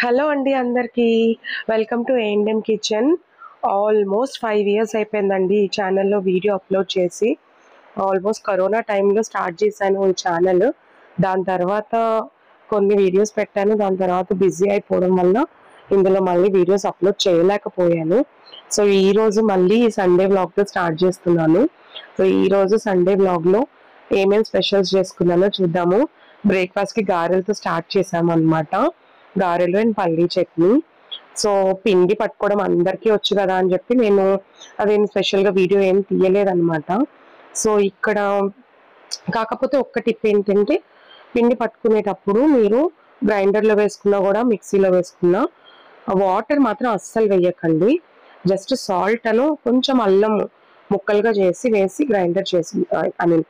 Hello అండి అందరికీ welcome to A&M kitchen. Almost 5 years అయిపోయిందండి ఈ ఛానల్లో వీడియో అప్లోడ్ చేసి. ఆల్మోస్ట్ కరోనా టైంలో స్టార్ట్ చేశాను ఈ ఛానల్. దాని తర్వాత కొన్ని వీడియోస్ పెట్టాను. దాని తర్వాత బిజీ అయిపోవడం వల్ల ఇందులో మళ్ళీ వీడియోస్ అప్లోడ్ చేయలేకపోయాను. సో ఈరోజు మళ్ళీ సండే వ్లాగ్తో స్టార్ట్ చేస్తున్నాను. సో ఈరోజు సండే వ్లాగ్లో ఏమేమి స్పెషల్స్ చేసుకున్నానో చూద్దాము. బ్రేక్ఫాస్ట్కి గారెలతో స్టార్ట్ చేసాము అనమాట. గారెలు అండ్ పల్లీ చట్నీ. సో పిండి పట్టుకోవడం అందరికీ వచ్చు కదా అని చెప్పి నేను అదేం స్పెషల్గా వీడియో ఏం తీయలేదన్నమాట. సో ఇక్కడ కాకపోతే ఒక్క టిప్ ఏంటంటే, పిండి పట్టుకునేటప్పుడు మీరు గ్రైండర్లో వేసుకున్నా కూడా మిక్సీలో వేసుకున్నా వాటర్ మాత్రం అస్సలు వేయకండి. జస్ట్ సాల్ట్ అను కొంచెం అల్లం ముక్కలుగా చేసి వేసి గ్రైండర్ చేసి ఐ మీన్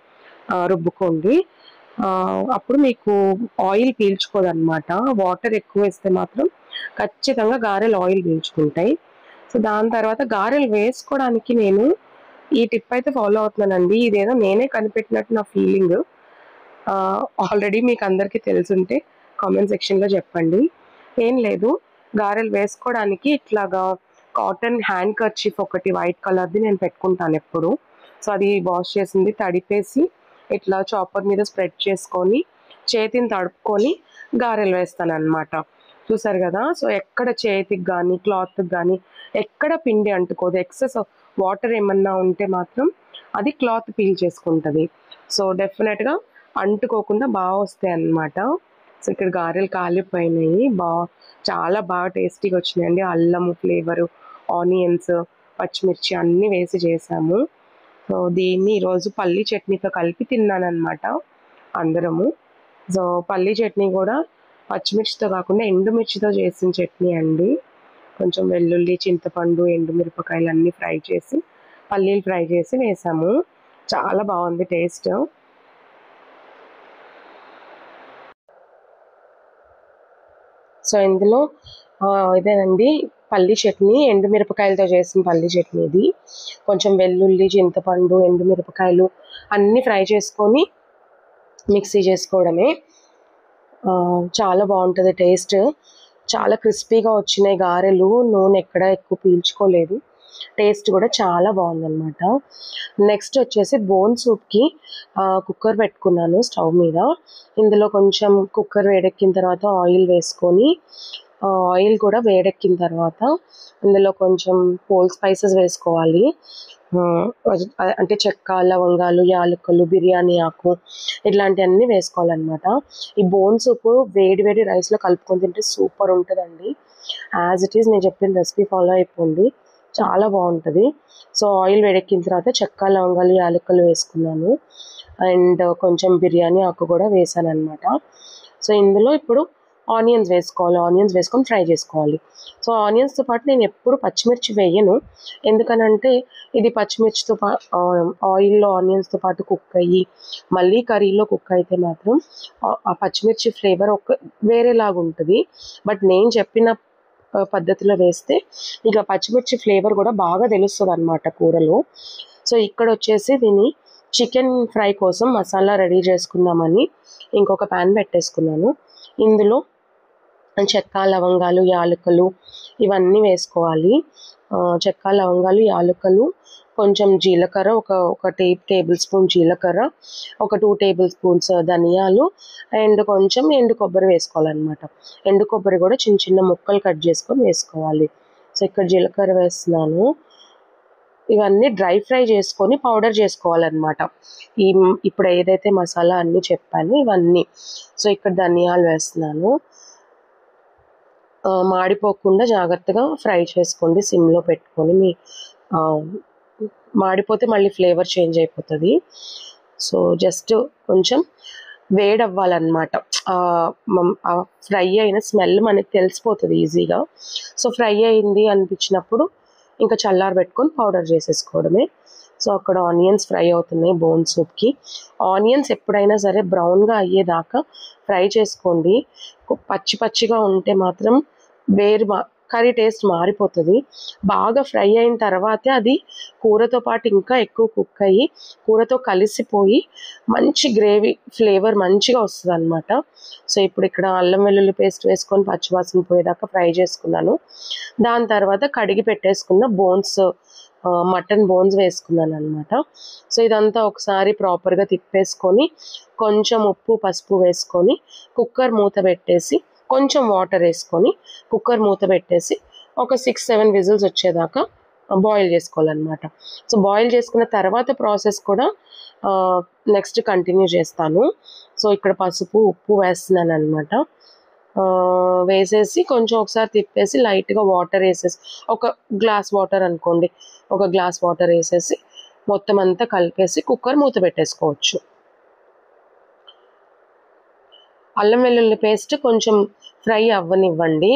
రుబ్బుకోండి. అప్పుడు మీకు ఆయిల్ పీల్చుకోదన్నమాట. వాటర్ ఎక్కువ వేస్తే మాత్రం ఖచ్చితంగా గారెలు ఆయిల్ పీల్చుకుంటాయి. సో దాని తర్వాత గారెలు వేసుకోవడానికి నేను ఈ టిప్ అయితే ఫాలో అవుతున్నానండి. ఇదేదో నేనే కనిపెట్టినట్టు నా ఫీలింగ్. ఆల్రెడీ మీకు అందరికీ తెలుసుంటే కామెంట్ సెక్షన్లో చెప్పండి. ఏం లేదు, గారెలు వేసుకోవడానికి ఇట్లాగా కాటన్ హ్యాండ్ కర్చీఫ్ ఒకటి వైట్ కలర్ది నేను పెట్టుకుంటాను ఎప్పుడు. సో అది వాష్ చేసింది తడిపేసి ఇట్లా చాపర్ మీద స్ప్రెడ్ చేసుకొని చేతిని తడుపుకొని గారెలు వేస్తాను అనమాట. చూసారు కదా. సో ఎక్కడ చేతికి కానీ క్లాత్కి కానీ ఎక్కడ పిండి అంటుకోదు. ఎక్సెస్ వాటర్ ఏమన్నా ఉంటే మాత్రం అది క్లాత్ పీల్ చేసుకుంటుంది. సో డెఫినెట్గా అంటుకోకుండా బాగా వస్తాయి అన్నమాట. సో ఇక్కడ గారెలు కాలిపోయినాయి. చాలా బాగా టేస్టీగా వచ్చినాయండి. అల్లము ఫ్లేవరు, ఆనియన్స్, పచ్చిమిర్చి అన్నీ వేసి చేసాము. సో దీన్ని ఈరోజు పల్లీ చట్నీతో కలిపి తిన్నానమాట అందరము. సో పల్లీ చట్నీ కూడా పచ్చిమిర్చితో కాకుండా ఎండుమిర్చితో చేసిన చట్నీ అండి. కొంచెం వెల్లుల్లి, చింతపండు, ఎండుమిరపకాయలు అన్నీ ఫ్రై చేసి పల్లీలు ఫ్రై చేసి వేసాము. చాలా బాగుంది టేస్ట్. సో ఇందులో ఇదేనండి పల్లీ చట్నీ, ఎండుమిరపకాయలతో చేసిన పల్లీ చట్నీ. ఇది కొంచెం వెల్లుల్లి, చింతపండు, ఎండుమిరపకాయలు అన్నీ ఫ్రై చేసుకొని మిక్సీ చేసుకోవడమే. చాలా బాగుంటుంది టేస్ట్. చాలా క్రిస్పీగా వచ్చినాయి గారెలు. నూనె ఎక్కడ ఎక్కువ పీల్చుకోలేదు. టేస్ట్ కూడా చాలా బాగుందన్నమాట. నెక్స్ట్ వచ్చేసి బోన్ సూప్కి కుక్కర్ పెట్టుకున్నాను స్టవ్ మీద. ఇందులో కొంచెం కుక్కర్ వేడెక్కిన తర్వాత ఆయిల్ వేసుకొని ఆయిల్ కూడా వేడెక్కిన తర్వాత ఇందులో కొంచెం హోల్ స్పైసెస్ వేసుకోవాలి. అంటే చెక్క, లవంగాలు, యాలకులు, బిర్యానీ ఆకు ఇట్లాంటివన్నీ వేసుకోవాలన్నమాట. ఈ బోన్ సూప్ వేడి వేడి రైస్లో కలుపుకొని తింటే సూపర్ ఉంటుందండి. యాజ్ ఇట్ ఈజ్ నేను చెప్పిన రెసిపీ ఫాలో అయిపోండి, చాలా బాగుంటుంది. సో ఆయిల్ వేడెక్కిన తర్వాత చెక్క, లవంగాలు, యాలకులు వేసుకున్నాను. అండ్ కొంచెం బిర్యానీ ఆకు కూడా వేసాను అనమాట. సో ఇందులో ఇప్పుడు ఆనియన్స్ వేసుకోవాలి. ఆనియన్స్ వేసుకొని ఫ్రై చేసుకోవాలి. సో ఆనియన్స్తో పాటు నేను ఎప్పుడు పచ్చిమిర్చి వేయను. ఎందుకనంటే ఇది పచ్చిమిర్చితో ఆయిల్లో ఆనియన్స్తో పాటు కుక్ అయ్యి మళ్ళీ కర్రీలో కుక్ అయితే మాత్రం ఆ పచ్చిమిర్చి ఫ్లేవర్ వేరేలాగా ఉంటుంది. బట్ నేను చెప్పిన పద్ధతిలో వేస్తే ఇక పచ్చిమిర్చి ఫ్లేవర్ కూడా బాగా తెలుస్తుంది అన్నమాట కూరలో. సో ఇక్కడ వచ్చేసి దీన్ని చికెన్ ఫ్రై కోసం మసాలా రెడీ చేసుకుందామని ఇంకొక ప్యాన్ పెట్టేసుకున్నాను. ఇందులో చెక్క, లవంగాలు, యాలకులు ఇవన్నీ వేసుకోవాలి. చెక్క, లవంగాలు, యాలకులు, కొంచెం జీలకర్ర, ఒక టేబుల్ స్పూన్ జీలకర్ర, ఒక 2 టేబుల్ స్పూన్స్ ధనియాలు అండ్ కొంచెం ఎండు కొబ్బరి వేసుకోవాలన్నమాట. ఎండు కొబ్బరి కూడా చిన్న చిన్న ముక్కలు కట్ చేసుకొని వేసుకోవాలి. సో ఇక్కడ జీలకర్ర వేస్తున్నాను. ఇవన్నీ డ్రై ఫ్రై చేసుకొని పౌడర్ చేసుకోవాలన్నమాట. ఇప్పుడు ఏదైతే మసాలా అన్నీ చెప్పాను ఇవన్నీ. సో ఇక్కడ ధనియాలు వేస్తున్నాను. మాడిపోకుండా జాగ్రత్తగా ఫ్రై చేసుకోండి సిమ్లో పెట్టుకొని. మాడిపోతే మళ్ళీ ఫ్లేవర్ చేంజ్ అయిపోతుంది. సో జస్ట్ కొంచెం వేడవ్వాలన్నమాట. ఫ్రై అయిన స్మెల్ మనకి తెలిసిపోతుంది ఈజీగా. సో ఫ్రై అయింది అనిపించినప్పుడు ఇంకా చల్లార పెట్టుకొని పౌడర్ చేసేసుకోవడమే. సో అక్కడ ఆనియన్స్ ఫ్రై అవుతున్నాయి బోన్ సూప్కి. ఆనియన్స్ ఎప్పుడైనా సరే బ్రౌన్గా అయ్యేదాకా ఫ్రై చేసుకోండి. పచ్చిగా ఉంటే మాత్రం కర్రీ టేస్ట్ మారిపోతుంది. బాగా ఫ్రై అయిన తర్వాతే అది కూరతో పాటు ఇంకా ఎక్కువ కుక్ అయ్యి కూరతో కలిసిపోయి మంచి గ్రేవీ ఫ్లేవర్ మంచిగా వస్తుంది అనమాట. సో ఇప్పుడు ఇక్కడ అల్లం వెల్లుల్లి పేస్ట్ వేసుకొని పచ్చివాసన పోయేదాకా ఫ్రై చేసుకున్నాను. దాని తర్వాత కడిగి పెట్టేసుకున్న బోన్స్, మటన్ బోన్స్ వేసుకున్నాను అనమాట. సో ఇదంతా ఒకసారి ప్రాపర్గా తిప్పేసుకొని కొంచెం ఉప్పు పసుపు వేసుకొని కుక్కర్ మూత పెట్టేసి కొంచెం వాటర్ వేసుకొని కుక్కర్ మూత పెట్టేసి ఒక 6-7 విజిల్స్ వచ్చేదాకా బాయిల్ చేసుకోవాలన్నమాట. సో బాయిల్ చేసుకున్న తర్వాత ప్రాసెస్ కూడా నెక్స్ట్ కంటిన్యూ చేస్తాను. సో ఇక్కడ పసుపు ఉప్పు వేస్తున్నాను అనమాట. వేసేసి కొంచెం ఒకసారి తిప్పేసి లైట్గా వాటర్ వేసేసి, ఒక గ్లాస్ వాటర్ అనుకోండి, ఒక గ్లాస్ వాటర్ వేసేసి మొత్తం అంతా కలిపేసి కుక్కర్ మూత పెట్టేసుకోవచ్చు. అల్లం వెల్లుల్లి పేస్ట్ కొంచెం ఫ్రై అవ్వనివ్వండి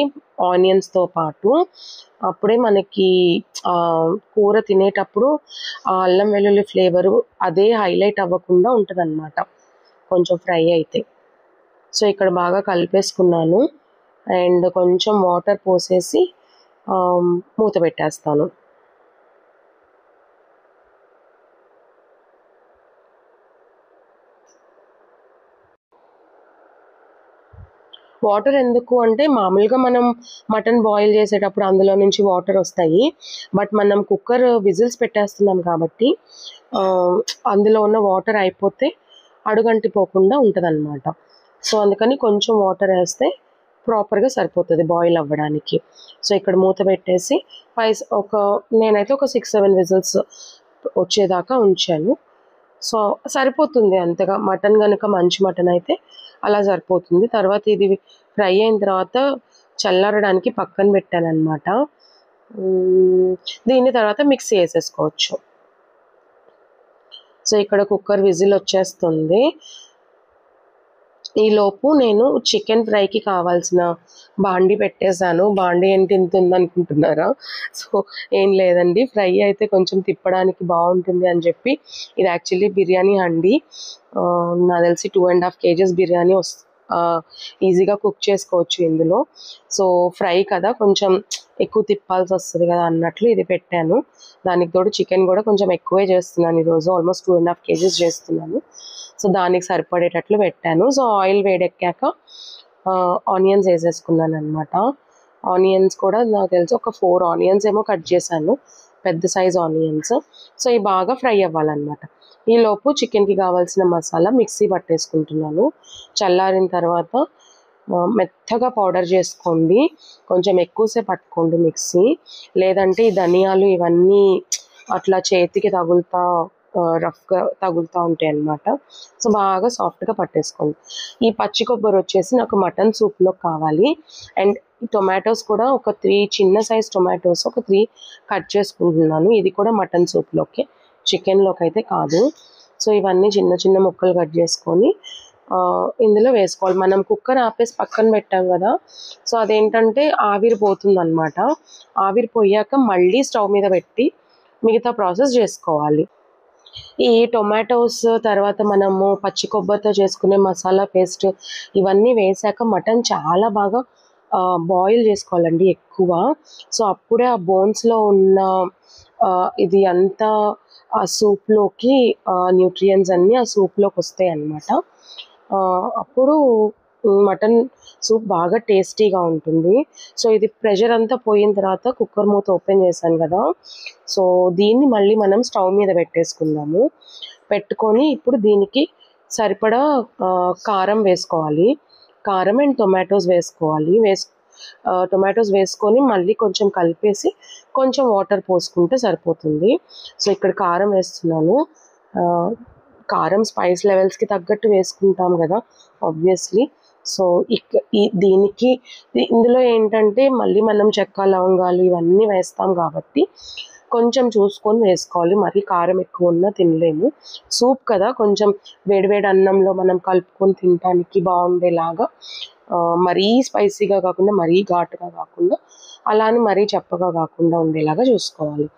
ఆనియన్స్తో పాటు. అప్పుడే మనకి కూర తినేటప్పుడు ఆ అల్లం వెల్లుల్లి ఫ్లేవరు అదే హైలైట్ అవ్వకుండా ఉంటుంది అన్నమాట కొంచెం ఫ్రై అయితే. సో ఇక్కడ బాగా కలిపేసుకున్నాను అండ్ కొంచెం వాటర్ పోసేసి మూత పెట్టేస్తాను. వాటర్ ఎందుకు అంటే మామూలుగా మనం మటన్ బాయిల్ చేసేటప్పుడు అందులో నుంచి వాటర్ వస్తాయి. బట్ మనం కుక్కర్ విజిల్స్ పెట్టేస్తున్నాం కాబట్టి అందులో ఉన్న వాటర్ అయిపోతే అడుగంటిపోకుండా ఉంటుంది అనమాట. సో అందుకని కొంచెం వాటర్ వేస్తే ప్రాపర్గా సరిపోతుంది బాయిల్ అవ్వడానికి. సో ఇక్కడ మూత పెట్టేసి నేనైతే ఒక 6-7 విజిల్స్ వచ్చేదాకా ఉంచాను. సో సరిపోతుంది అంతగా. మటన్ కనుక మంచి మటన్ అయితే అలా సరిపోతుంది. తర్వాత ఇది ఫ్రై అయిన తర్వాత చల్లారడానికి పక్కన పెట్టాను అనమాట. దీని తర్వాత మిక్సీ వేసేసుకోవచ్చు. సో ఇక్కడ కుక్కర్ విజిల్ వచ్చేస్తుంది. ఈలోపు నేను చికెన్ ఫ్రైకి కావాల్సిన బాండి పెట్టేశాను. బాండి ఏంటి ఇంత ఉందనుకుంటున్నారా? సో ఏం లేదండి, ఫ్రై అయితే కొంచెం తిప్పడానికి బాగుంటుంది అని చెప్పి ఇది యాక్చువల్లీ బిర్యానీ హండి. నాకు తెలిసి 2.5 kgs బిర్యానీ ఈజీగా కుక్ చేసుకోవచ్చు ఇందులో. సో ఫ్రై కదా కొంచెం ఎక్కువ తిప్పాల్సి వస్తుంది కదా అన్నట్లు ఇది పెట్టాను. దానికి తోడు చికెన్ కూడా కొంచెం ఎక్కువే చేస్తున్నాను ఈరోజు, ఆల్మోస్ట్ 2.5 kgs చేస్తున్నాను. సో దానికి సరిపడేటట్లు పెట్టాను. సో ఆయిల్ వేడెక్కాక ఆనియన్స్ వేసేసుకున్నాను అనమాట. ఆనియన్స్ కూడా నాకు తెలిసి ఒక 4 ఆనియన్స్ ఏమో కట్ చేశాను, పెద్ద సైజ్ ఆనియన్స్. సో ఇవి బాగా ఫ్రై అవ్వాలన్నమాట. ఈలోపు చికెన్కి కావాల్సిన మసాలా మిక్సీ పట్టేసుకుంటున్నాను. చల్లారిన తర్వాత మెత్తగా పౌడర్ చేసుకోండి, కొంచెం ఎక్కువసేపు పట్టుకోండి మిక్సీ, లేదంటే ఈ ధనియాలు ఇవన్నీ అట్లా చేతికి తగులుతా రఫ్గా తగులుతూ ఉంటాయి అన్నమాట. సో బాగా సాఫ్ట్గా పట్టేసుకోండి. ఈ పచ్చి కొబ్బరి వచ్చేసి నాకు మటన్ సూప్లో కావాలి. అండ్ టొమాటోస్ కూడా ఒక 3 చిన్న సైజ్ టొమాటోస్ ఒక 3 కట్ చేసుకుంటున్నాను. ఇది కూడా మటన్ సూప్లోకి, చికెన్లోకి అయితే కాదు. సో ఇవన్నీ చిన్న చిన్న ముక్కలు కట్ చేసుకొని ఇందులో వేసుకోవాలి. మనం కుక్కర్ ఆపేసి పక్కన పెట్టాం కదా, సో అదేంటంటే ఆవిరి పోతుంది అనమాట. ఆవిరి పోయాక మళ్ళీ స్టవ్ మీద పెట్టి మిగతా ప్రాసెస్ చేసుకోవాలి. ఈ టొమాటోస్ తర్వాత మనము పచ్చి కొబ్బరితో చేసుకునే మసాలా పేస్ట్ ఇవన్నీ వేసాక మటన్ చాలా బాగా బాయిల్ చేసుకోవాలండి ఎక్కువ. సో అప్పుడే ఆ బోన్స్లో ఉన్న ఇది అంతా ఆ సూప్లోకి న్యూట్రియన్స్ అన్నీ ఆ సూప్లోకి వస్తాయి అన్నమాట. అప్పుడు మటన్ సూప్ బాగా టేస్టీగా ఉంటుంది. సో ఇది ప్రెషర్ అంతా పోయిన తర్వాత కుక్కర్ మూత ఓపెన్ చేశాను కదా, సో దీన్ని మళ్ళీ మనం స్టవ్ మీద పెట్టేసుకుందాము. పెట్టుకొని ఇప్పుడు దీనికి సరిపడా కారం వేసుకోవాలి. కారం అండ్ టొమాటోస్ వేసుకోవాలి. టొమాటోస్ వేసుకొని మళ్ళీ కొంచెం కలిపేసి కొంచెం వాటర్ పోసుకుంటే సరిపోతుంది. సో ఇక్కడ కారం వేస్తున్నాను. కారం స్పైస్ లెవెల్స్కి తగ్గట్టు వేసుకుంటాం కదా ఆబ్వియస్లీ. సో దీనికి ఇందులో ఏంటంటే మళ్ళీ మనం చెక్క లవంగాలు ఇవన్నీ వేస్తాం కాబట్టి కొంచెం చూసుకొని వేసుకోవాలి. మరీ కారం ఎక్కువ ఉన్నా తినలేము. సూప్ కదా, కొంచెం వేడివేడి అన్నంలో మనం కలుపుకొని తినడానికి బాగుండేలాగా, మరీ స్పైసీగా కాకుండా మరీ ఘాటుగా కాకుండా అలానే మరీ చప్పగా కాకుండా ఉండేలాగా చూసుకోవాలి.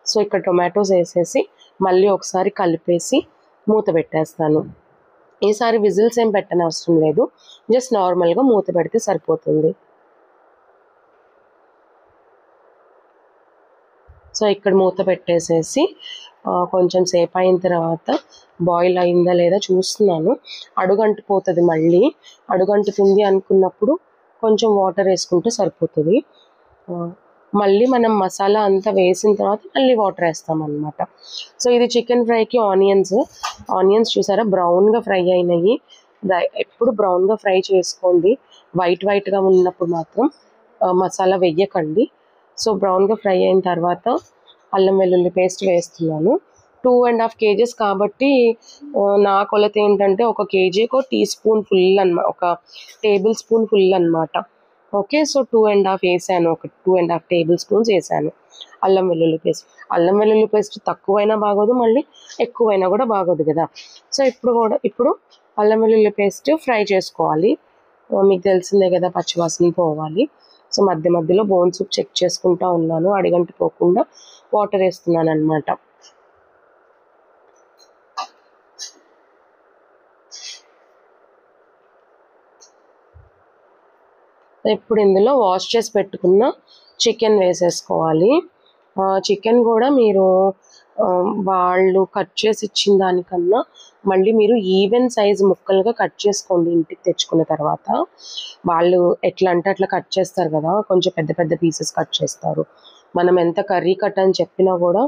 సో ఇక్కడ టొమాటోస్ వేసేసి మళ్ళీ ఒకసారి కలిపేసి మూత పెట్టేస్తాను. ఈసారి విజిల్స్ ఏం పెట్టనవసరం లేదు, జస్ట్ నార్మల్గా మూత పెడితే సరిపోతుంది. సో ఇక్కడ మూత పెట్టేసేసి కొంచెం సేపు అయిన తర్వాత బాయిల్ అయిందా లేదా చూస్తున్నాను. అడుగంటిపోతుంది, మళ్ళీ అడుగంటుతుంది అనుకున్నప్పుడు కొంచెం వాటర్ వేసుకుంటే సరిపోతుంది. మళ్ళీ మనం మసాలా అంతా వేసిన తర్వాత మళ్ళీ వాటర్ వేస్తామన్నమాట. సో ఇది చికెన్ ఫ్రైకి ఆనియన్స్ చూసారా బ్రౌన్గా ఫ్రై అయినాయి. ఎప్పుడు బ్రౌన్గా ఫ్రై చేసుకోండి, వైట్గా ఉన్నప్పుడు మాత్రం మసాలా వెయ్యకండి. సో బ్రౌన్గా ఫ్రై అయిన తర్వాత అల్లం వెల్లుల్లి పేస్ట్ వేస్తున్నాను. 2.5 kgs కాబట్టి నా కొలత ఏంటంటే 1 kgకి టీ స్పూన్ ఫుల్ అనమాట, ఒక టేబుల్ స్పూన్ ఫుల్ అనమాట. ఓకే, సో 2.5 వేసాను, ఒక 2.5 టేబుల్ స్పూన్స్ వేసాను అల్లం వెల్లుల్లి పేస్ట్. అల్లం వెల్లుల్లి పేస్ట్ తక్కువైనా బాగోదు, మళ్ళీ ఎక్కువైనా కూడా బాగోదు కదా. సో ఇప్పుడు అల్లం వెల్లుల్లి పేస్ట్ ఫ్రై చేసుకోవాలి. మీకు తెలిసిందే కదా, పచ్చివాసన పోవాలి. సో మధ్యలో బోన్ సూప్ చెక్ చేసుకుంటా ఉన్నాను, అడిగంటి పోకుండా వాటర్ వేస్తున్నాను అనమాట. ఇప్పుడు ఇందులో వాష్ చేసి పెట్టుకున్న చికెన్ వేసేసుకోవాలి. చికెన్ కూడా మీరు వాళ్ళు కట్ చేసి ఇచ్చిన దానికన్నా మళ్ళీ మీరు ఈవెన్ సైజ్ ముక్కలుగా కట్ చేసుకోండి. ఇంటికి తెచ్చుకున్న తర్వాత వాళ్ళు ఎట్లా అంటే అట్లా కట్ చేస్తారు కదా, కొంచెం పెద్ద పెద్ద పీసెస్ కట్ చేస్తారు. మనం ఎంత కర్రీ కట్ అని చెప్పినా కూడా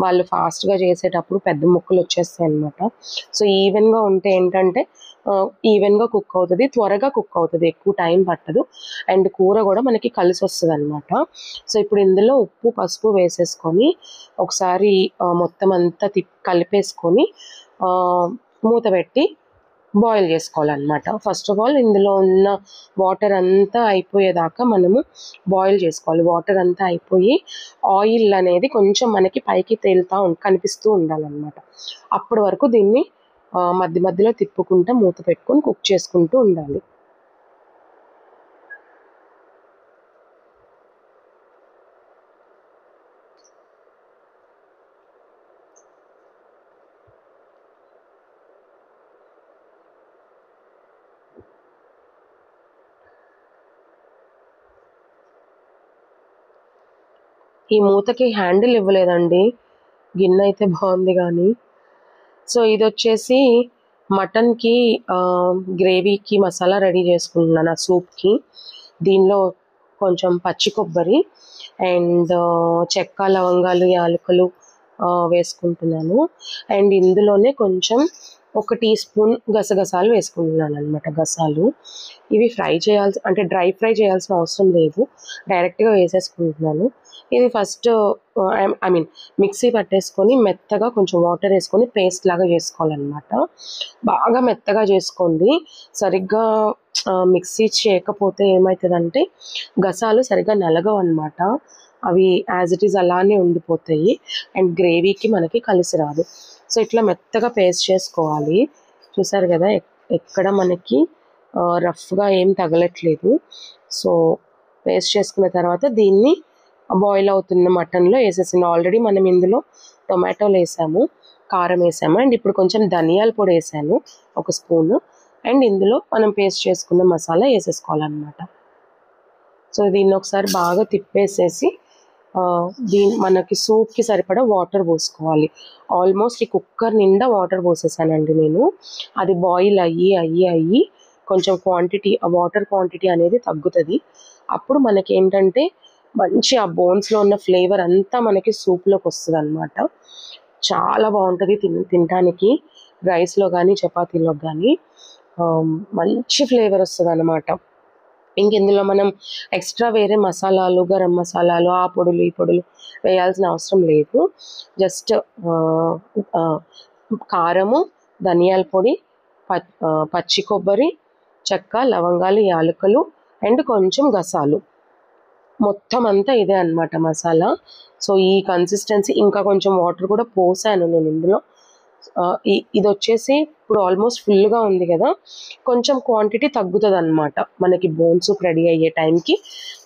వాళ్ళు ఫాస్ట్గా చేసేటప్పుడు పెద్ద ముక్కలు వచ్చేస్తాయి అన్నమాట. సో ఈవెన్గా ఉంటే ఏంటంటే ఈవెన్గా కుక్ అవుతుంది, త్వరగా కుక్ అవుతుంది, ఎక్కువ టైం పట్టదు, అండ్ కూర కూడా మనకి కలిసి వస్తుంది అనమాట. సో ఇప్పుడు ఇందులో ఉప్పు పసుపు వేసేసుకొని ఒకసారి మొత్తం అంతా కలిపేసుకొని మూత పెట్టి బాయిల్ చేసుకోవాలన్నమాట. ఫస్ట్ ఆఫ్ ఆల్ ఇందులో ఉన్న వాటర్ అంతా అయిపోయేదాకా మనము బాయిల్ చేసుకోవాలి. వాటర్ అంతా అయిపోయి ఆయిల్ అనేది కొంచెం మనకి పైకి కనిపిస్తూ ఉండాలన్నమాట. అప్పటి వరకు దీన్ని మధ్యలో తిప్పుకుంటూ మూత పెట్టుకొని కుక్ చేసుకుంటూ ఉండాలి. ఈ మూతకి హ్యాండిల్ ఇవ్వలేదండి, గిన్నె అయితే బాగుంది కానీ. సో ఇది వచ్చేసి మటన్కి గ్రేవీకి మసాలా రెడీ చేసుకుంటున్నాను ఆ సూప్కి. దీనిలో కొంచెం పచ్చి కొబ్బరి అండ్ చెక్క లవంగాలు యాలకులు వేసుకుంటున్నాను. అండ్ ఇందులోనే కొంచెం 1 టీ స్పూన్ గసగసాలు వేసుకుంటున్నాను అనమాట. గసాలు ఇవి ఫ్రై అంటే డ్రై ఫ్రై చేయాల్సిన అవసరం లేదు, డైరెక్ట్గా వేసేసుకుంటున్నాను. ఇది ఫస్ట్ మిక్సీ పట్టేసుకొని మెత్తగా కొంచెం వాటర్ వేసుకొని పేస్ట్ లాగా చేసుకోవాలన్నమాట. బాగా మెత్తగా చేసుకోండి. సరిగ్గా మిక్సీ చేయకపోతే ఏమవుతుందంటే గసాలు సరిగ్గా నలగవు అనమాట, అవి యాజ్ ఇట్ ఈజ్ అలానే ఉండిపోతాయి అండ్ గ్రేవీకి మనకి కలిసి రాదు. సో ఇట్లా మెత్తగా పేస్ట్ చేసుకోవాలి. చూసారు కదా, ఎక్కడ మనకి రఫ్గా ఏం తగలట్లేదు. సో పేస్ట్ చేసుకున్న తర్వాత దీన్ని బాయిల్ అవుతున్న మటన్లో వేసేసింది. ఆల్రెడీ మనం ఇందులో టొమాటోలు వేసాము, కారం వేసాము, అండ్ ఇప్పుడు కొంచెం ధనియాల పొడి వేసాను 1 స్పూను, అండ్ ఇందులో మనం పేస్ట్ చేసుకున్న మసాలా వేసేసుకోవాలన్నమాట. సో దీన్ని ఒకసారి బాగా తిప్పేసేసి మనకి సూప్కి సరిపడా వాటర్ పోసుకోవాలి. ఆల్మోస్ట్ ఈ కుక్కర్ నిండా వాటర్ పోసేసానండి నేను. అది బాయిల్ అయ్యి కొంచెం వాటర్ క్వాంటిటీ అనేది తగ్గుతుంది. అప్పుడు మనకి ఏంటంటే మంచి ఆ బోన్స్లో ఉన్న ఫ్లేవర్ అంతా మనకి సూప్లోకి వస్తుంది అనమాట. చాలా బాగుంటుంది తినడానికి, రైస్లో కానీ చపాతీలో కానీ మంచి ఫ్లేవర్ వస్తుంది అనమాట. ఇంక ఇందులో మనం ఎక్స్ట్రా వేరే మసాలాలు, గరం మసాలాలు, ఆ పొడులు ఈ పొడులు వేయాల్సిన అవసరం లేదు. జస్ట్ కారము, ధనియాల పొడి, పచ్చి కొబ్బరి, చెక్క లవంగాలు యాలకులు అండ్ కొంచెం గసాలు, మొత్తం అంతా ఇదే అనమాట మసాలా. సో ఈ కన్సిస్టెన్సీ, ఇంకా కొంచెం వాటర్ కూడా పోసాను నేను ఇందులో. ఇది వచ్చేసి ఇప్పుడు ఆల్మోస్ట్ ఫుల్గా ఉంది కదా, కొంచెం క్వాంటిటీ తగ్గుతుంది అనమాట. మనకి బోన్ సూప్ రెడీ అయ్యే టైంకి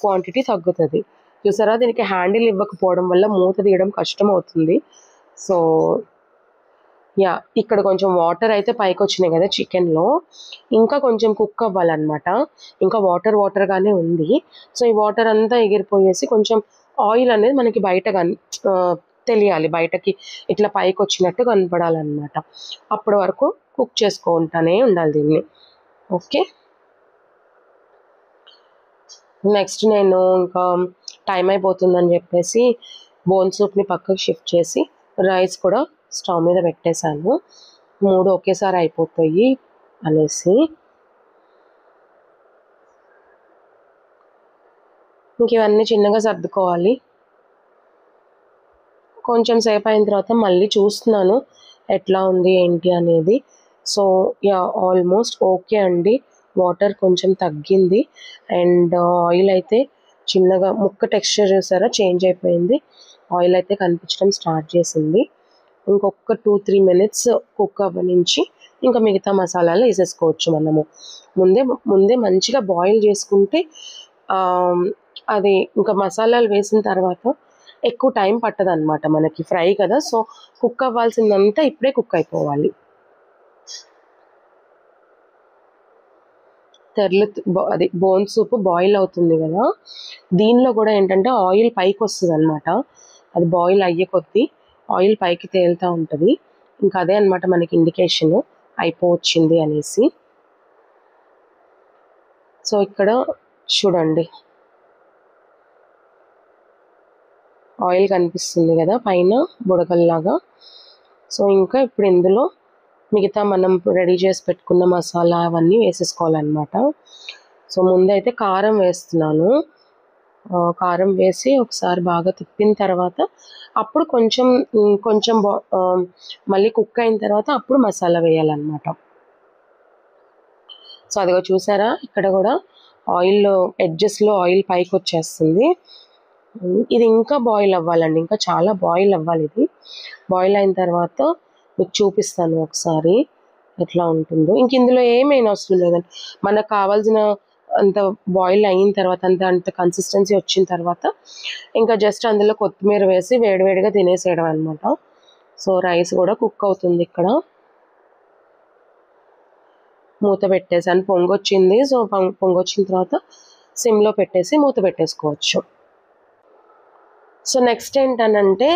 క్వాంటిటీ తగ్గుతుంది. చూసారా, దీనికి హ్యాండిల్ ఇవ్వకపోవడం వల్ల మూత తీయడం కష్టం అవుతుంది. సో ఇక్కడ కొంచెం వాటర్ అయితే పైకి వచ్చినాయి కదా చికెన్లో, ఇంకా కొంచెం కుక్ అవ్వాలన్నమాట. ఇంకా వాటర్గానే ఉంది. సో ఈ వాటర్ అంతా ఎగిరిపోయేసి కొంచెం ఆయిల్ అనేది మనకి బయట తెలియాలి, బయటకి ఇట్లా పైకి వచ్చినట్టు కనపడాలన్నమాట. అప్పటి వరకు కుక్ చేసుకుంటూనే ఉండాలి దీన్ని. ఓకే, నెక్స్ట్ నేను ఇంకా టైం అయిపోతుందని చెప్పేసి బోన్ సూప్ని పక్కకు షిఫ్ట్ చేసి రైస్ కూడా స్టవ్ మీద పెట్టేశాను. 3 ఒకేసారి అయిపోతాయి అనేసి. ఇంక ఇవన్నీ చిన్నగా సర్దుకోవాలి. కొంచెం సేపు అయిన తర్వాత మళ్ళీ చూస్తున్నాను ఎట్లా ఉంది ఏంటి అనేది. సో యా, ఆల్మోస్ట్ ఓకే అండి. వాటర్ కొంచెం తగ్గింది అండ్ ఆయిల్ అయితే చిన్నగా ముక్క టెక్స్చర్ చూసారా చేంజ్ అయిపోయింది. ఆయిల్ అయితే కనిపించడం స్టార్ట్ చేసింది. ఇంకొక 2-3 మినిట్స్ కుక్ అవ్వనించి ఇంకా మిగతా మసాలాలు వేసేసుకోవచ్చు మనము. ముందే మంచిగా బాయిల్ చేసుకుంటే అది ఇంకా మసాలాలు వేసిన తర్వాత ఎక్కువ టైం పట్టదు అనమాట మనకి, ఫ్రై కదా. సో కుక్ అవ్వాల్సిందంతా ఇప్పుడే కుక్ అయిపోవాలి. అది బోన్ సూప్ బాయిల్ అవుతుంది కదా, దీనిలో కూడా ఏంటంటే ఆయిల్ పైకి వస్తుంది అనమాట. అది బాయిల్ అయ్యే కొద్దీ ఆయిల్ పైకి తేలుతూ ఉంటుంది. ఇంకా అదే అనమాట మనకి ఇండికేషన్ అయిపోవచ్చింది అనేసి. సో ఇక్కడ చూడండి ఆయిల్ కనిపిస్తుంది కదా పైన బుడగల్లాగా. సో ఇంకా ఇప్పుడు ఇందులో మిగతా మనం రెడీ చేసి పెట్టుకున్న మసాలా అవన్నీ వేసేసుకోవాలన్నమాట. సో ముందైతే కారం వేస్తున్నాను. కారం వేసి ఒకసారి బాగా తిప్పిన తర్వాత అప్పుడు కొంచెం మళ్ళీ కుక్ అయిన తర్వాత అప్పుడు మసాలా వేయాలన్నమాట. సో అదిగో చూసారా, ఇక్కడ కూడా ఆయిల్ ఎడ్జెస్లో ఆయిల్ పైకి వచ్చేస్తుంది. ఇది ఇంకా బాయిల్ అవ్వాలండి, ఇంకా చాలా బాయిల్ అవ్వాలి. ఇది బాయిల్ అయిన తర్వాత మీకు చూపిస్తాను ఒకసారి ఎట్లా ఉంటుందో. ఇంక ఇందులో ఏమైనా అవసరం లేదండి, మనకు కావాల్సిన అంత బాయిల్ అయిన తర్వాత అంత కన్సిస్టెన్సీ వచ్చిన తర్వాత ఇంకా జస్ట్ అందులో కొత్తిమీర వేసి వేడివేడిగా తినేసేయడం అనమాట. సో రైస్ కూడా కుక్ అవుతుంది. ఇక్కడ మూత పెట్టేసాను, పొంగొచ్చింది. సో పొంగొచ్చిన తర్వాత సిమ్లో పెట్టేసి మూత పెట్టేసుకోవచ్చు. సో నెక్స్ట్ ఏంటనంటే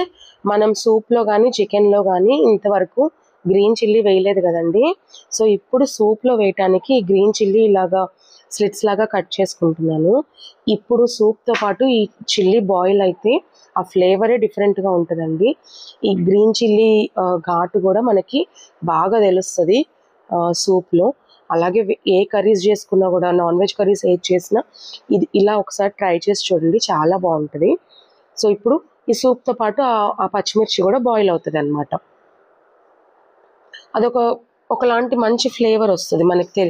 మనం సూప్లో కానీ చికెన్లో కానీ ఇంతవరకు గ్రీన్ చిల్లీ వేయలేదు కదండి. సో ఇప్పుడు సూప్లో వేయటానికి గ్రీన్ చిల్లీ ఇలాగా స్లిట్స్ లాగా కట్ చేసుకుంటున్నాను. ఇప్పుడు సూప్తో పాటు ఈ చిల్లీ బాయిల్ అయితే ఆ ఫ్లేవరే డిఫరెంట్గా ఉంటుందండి. ఈ గ్రీన్ చిల్లీ ఘాటు కూడా మనకి బాగా తెలుస్తుంది సూప్లో. అలాగే ఏ కర్రీస్ చేసుకున్నా కూడా, నాన్ వెజ్ కర్రీస్ ఏది చేసినా ఇది ఇలా ఒకసారి ట్రై చేసి చూడండి, చాలా బాగుంటుంది. సో ఇప్పుడు ఈ సూప్తో పాటు ఆ పచ్చిమిర్చి కూడా బాయిల్ అవుతుంది అనమాట. ఒకలాంటి మంచి ఫ్లేవర్ వస్తుంది మనకి.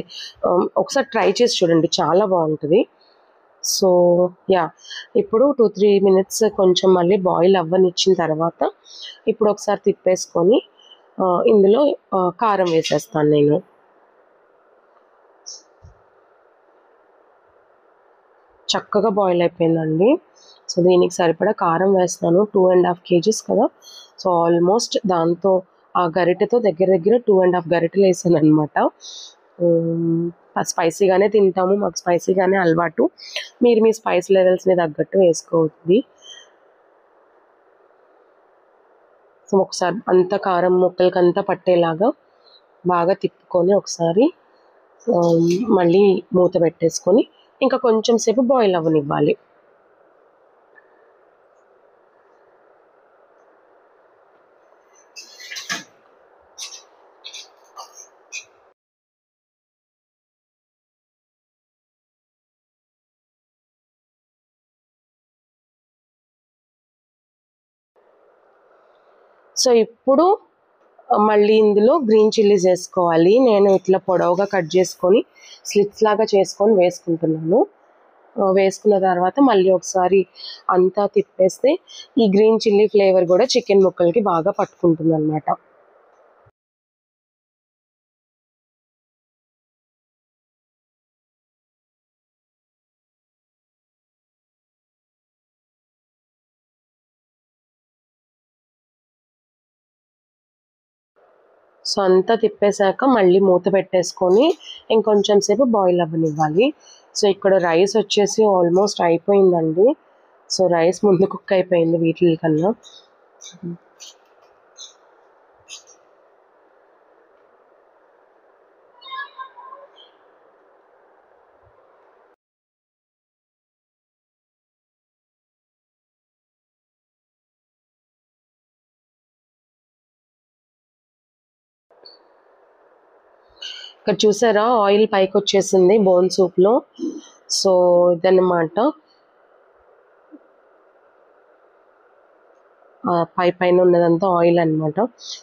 ఒకసారి ట్రై చేసి చూడండి, చాలా బాగుంటుంది. సో యా, ఇప్పుడు 2-3 మినిట్స్ కొంచెం మళ్ళీ బాయిల్ అవ్వనిచ్చిన తర్వాత ఇప్పుడు ఒకసారి తిప్పేసుకొని ఇందులో కారం వేసేస్తాను నేను. చక్కగా బాయిల్ అయిపోయిందండి. సో దీనికి సరిపడా కారం వేస్తున్నాను. 2.5 kgs కదా. సో ఆల్మోస్ట్ దాంతో ఆ గరిటెతో దగ్గర 2.5 గరిటెలు వేసాను అనమాట. స్పైసీగానే తింటాము, మాకు స్పైసీగానే అలవాటు. మీరు మీ స్పైస్ లెవెల్స్ని తగ్గట్టు వేసుకోవద్ది. సో ఒకసారి అంత కారం ముక్కలకంతా పట్టేలాగా బాగా తిప్పుకొని ఒకసారి మళ్ళీ మూత పెట్టేసుకొని ఇంకా కొంచెం సేపు బాయిల్ అవ్వనివ్వాలి. సో ఇప్పుడు మళ్ళీ ఇందులో గ్రీన్ చిల్లీస్ వేసుకోవాలి. నేను ఇట్లా పొడవుగా కట్ చేసుకొని స్లిట్స్ లాగా చేసుకొని వేసుకుంటున్నాను. వేసుకున్న తర్వాత మళ్ళీ ఒకసారి అంతా తిప్పేస్తే ఈ గ్రీన్ చిల్లీ ఫ్లేవర్ కూడా చికెన్ ముక్కలకి బాగా పట్టుకుంటుంది అనమాట. సో అంతా తిప్పేశాక మళ్ళీ మూత పెట్టేసుకొని ఇంకొంచెం సేపు బాయిల్ అవ్వనివ్వాలి. సో ఇక్కడ రైస్ వచ్చేసి ఆల్మోస్ట్ అయిపోయిందండి. సో రైస్ ముందు కుక్ అయిపోయింది వీటి కన్నా. ఇక్కడ చూసారా ఆయిల్ పైకి వచ్చేసింది బోన్ సూప్లో. సో ఇదన్నమాట పైన ఉన్నదంతా ఆయిల్ అనమాట.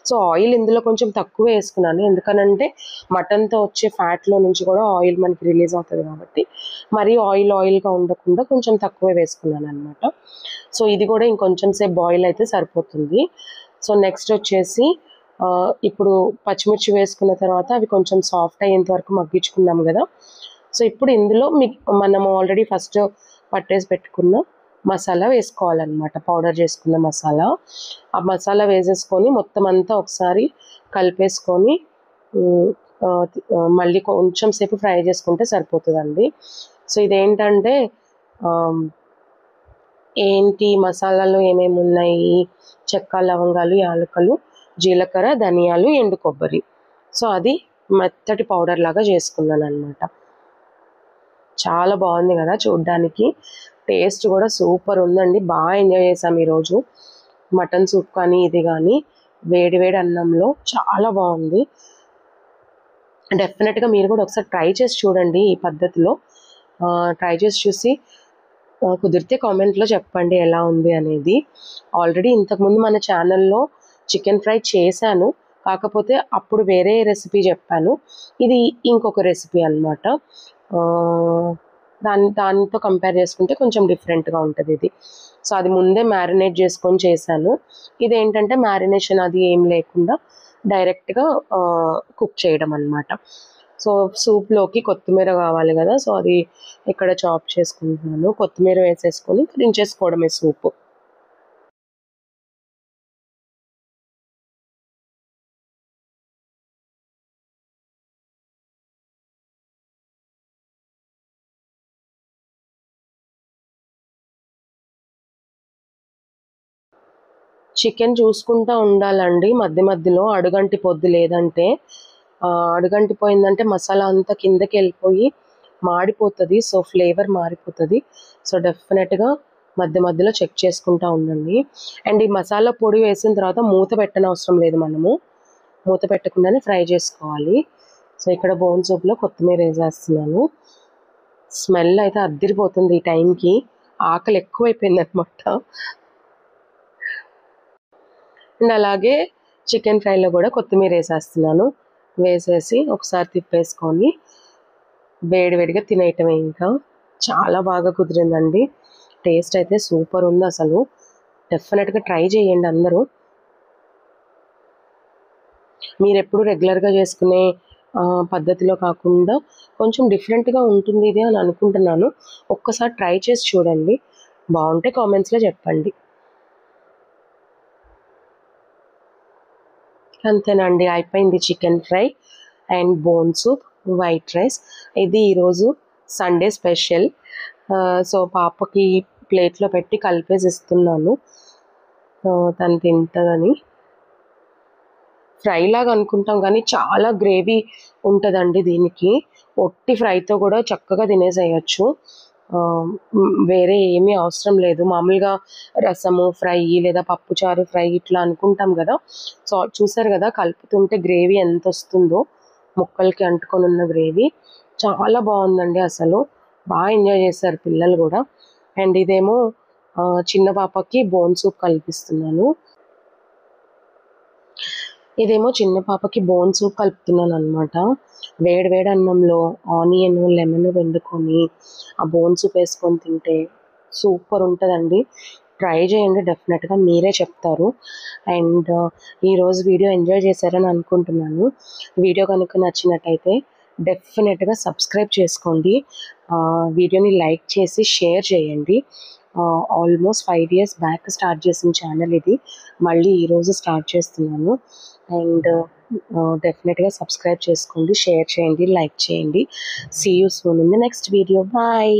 సో ఆయిల్ ఇందులో కొంచెం తక్కువ వేసుకున్నాను, ఎందుకనంటే మటన్తో వచ్చే ఫ్యాట్లో నుంచి కూడా ఆయిల్ మనకి రిలీజ్ అవుతుంది కాబట్టి మరీ ఆయిల్గా ఉండకుండా కొంచెం తక్కువే వేసుకున్నాను అనమాట. సో ఇది కూడా ఇంకొంచెం సేపు బాయిల్ అయితే సరిపోతుంది. సో నెక్స్ట్ వచ్చేసి ఇప్పుడు పచ్చిమిర్చి వేసుకున్న తర్వాత అవి కొంచెం సాఫ్ట్ అయ్యేంత వరకు మగ్గించుకున్నాం కదా. సో ఇప్పుడు ఇందులో మనము ఆల్రెడీ ఫస్ట్ పట్టేసి పెట్టుకున్న మసాలా వేసుకోవాలన్నమాట, పౌడర్ చేసుకున్న మసాలా. ఆ మసాలా వేసేసుకొని మొత్తం అంతా ఒకసారి కలిపేసుకొని మళ్ళీ కొంచెం సేపు ఫ్రై చేసుకుంటే సరిపోతుందండి. సో ఇదేంటంటే ఏంటి మసాలాలో ఏమేమి ఉన్నాయి, చెక్క, లవంగాలు, యాలకులు, జీలకర్ర, ధనియాలు, ఎండు కొబ్బరి. సో అది మెత్తటి పౌడర్ లాగా చేసుకున్నాను అనమాట. చాలా బాగుంది కదా చూడ్డానికి, టేస్ట్ కూడా సూపర్ ఉందండి. బాగా ఎంజాయ్ చేసాం ఈరోజు. మటన్ సూప్ కానీ ఇది కానీ వేడి వేడి అన్నంలో చాలా బాగుంది. డెఫినెట్గా మీరు కూడా ఒకసారి ట్రై చేసి చూడండి ఈ పద్ధతిలో. ట్రై చేసి చూసి కుదిరితే కామెంట్లో చెప్పండి ఎలా ఉంది అనేది. ఆల్రెడీ ఇంతకుముందు మన ఛానల్లో చికెన్ ఫ్రై చేశాను, కాకపోతే అప్పుడు వేరే రెసిపీ చెప్పాను. ఇది ఇంకొక రెసిపీ అనమాట. దానితో కంపేర్ చేసుకుంటే కొంచెం డిఫరెంట్గా ఉంటుంది ఇది. సో అది ముందే మ్యారినేట్ చేసుకొని చేశాను. ఇదేంటంటే మ్యారినేషన్ అది ఏం లేకుండా డైరెక్ట్గా కుక్ చేయడం అనమాట. సో సూప్లోకి కొత్తిమీర కావాలి కదా, సో అది ఇక్కడ చాప్ చేసుకుంటున్నాను. కొత్తిమీర వేసేసుకొని దించేసుకోవడమే సూపు. చికెన్ చూసుకుంటూ ఉండాలండి మధ్య మధ్యలో, అడుగంటి పొద్దు లేదంటే. అడుగంటిపోయిందంటే మసాలా అంతా కిందకి వెళ్ళిపోయి మాడిపోతుంది, సో ఫ్లేవర్ మారిపోతుంది. సో డెఫినెట్గా మధ్య మధ్యలో చెక్ చేసుకుంటూ ఉండండి. అండ్ ఈ మసాలా పొడి వేసిన తర్వాత మూత పెట్టనవసరం లేదు, మనము మూత పెట్టకుండానే ఫ్రై చేసుకోవాలి. సో ఇక్కడ బోన్ సూప్లో కొత్తిమీర వేసేస్తున్నాను. స్మెల్ అయితే అద్దిరిపోతుంది ఈ టైంకి, ఆకలి ఎక్కువైపోయింది అనమాట. అండ్ అలాగే చికెన్ ఫ్రైలో కూడా కొత్తిమీర వేసేస్తున్నాను. వేసేసి ఒకసారి తిప్పేసుకొని వేడివేడిగా తినేయటమే. ఇంకా చాలా బాగా కుదిరిందండి, టేస్ట్ అయితే సూపర్ ఉంది అసలు. డెఫినెట్గా ట్రై చేయండి అందరూ. మీరు ఎప్పుడు రెగ్యులర్గా చేసుకునే పద్ధతిలో కాకుండా కొంచెం డిఫరెంట్గా ఉంటుంది ఇది అని అనుకుంటున్నాను. ఒక్కసారి ట్రై చేసి చూడండి, బాగుంటే కామెంట్స్లో చెప్పండి. అంతేనండి, అయిపోయింది chicken fry and bone soup, white rice. ఇది ఈరోజు సండే స్పెషల్. సో పాపకి ప్లేట్లో పెట్టి కలిపేసి ఇస్తున్నాను, తను తింటుందని. ఫ్రై లాగా అనుకుంటాం కానీ చాలా గ్రేవీ ఉంటుందండి దీనికి. ఒట్టి ఫ్రైతో కూడా చక్కగా తినేసేయచ్చు, వేరే ఏమీ అవసరం లేదు. మామూలుగా రసము ఫ్రై లేదా పప్పుచారు ఫ్రై ఇట్లా అనుకుంటాం కదా. సో చూసారు కదా కలుపుతుంటే గ్రేవీ ఎంత వస్తుందో, ముక్కలకి అంటుకొని ఉన్న గ్రేవీ చాలా బాగుందండి అసలు. బాగా ఎంజాయ్ చేశారు పిల్లలు కూడా. అండ్ ఇదేమో చిన్న పాపకి బోన్ సూప్ కల్పిస్తున్నాను. ఇదేమో చిన్న పాపకి బోన్ సూప్ కలుపుతున్నాను అనమాట. వేడి వేడి అన్నంలో ఆనియన్ లెమన్ వండుకొని ఆ బోన్ సూప్ వేసుకొని తింటే సూపర్ ఉంటుందండి. ట్రై చేయండి, డెఫినెట్గా మీరే చెప్తారు. అండ్ ఈరోజు వీడియో ఎంజాయ్ చేశారని అనుకుంటున్నాను. వీడియో కనుక నచ్చినట్టయితే డెఫినెట్గా సబ్స్క్రైబ్ చేసుకోండి, వీడియోని లైక్ చేసి షేర్ చేయండి. ఆల్మోస్ట్ 5 years బ్యాక్ స్టార్ట్ చేసిన ఛానల్ ఇది, మళ్ళీ ఈరోజు స్టార్ట్ చేస్తున్నాను. అండ్ డెఫినెట్గా సబ్స్క్రైబ్ చేసుకోండి, షేర్ చేయండి, లైక్ చేయండి. See you soon in the next video. Bye.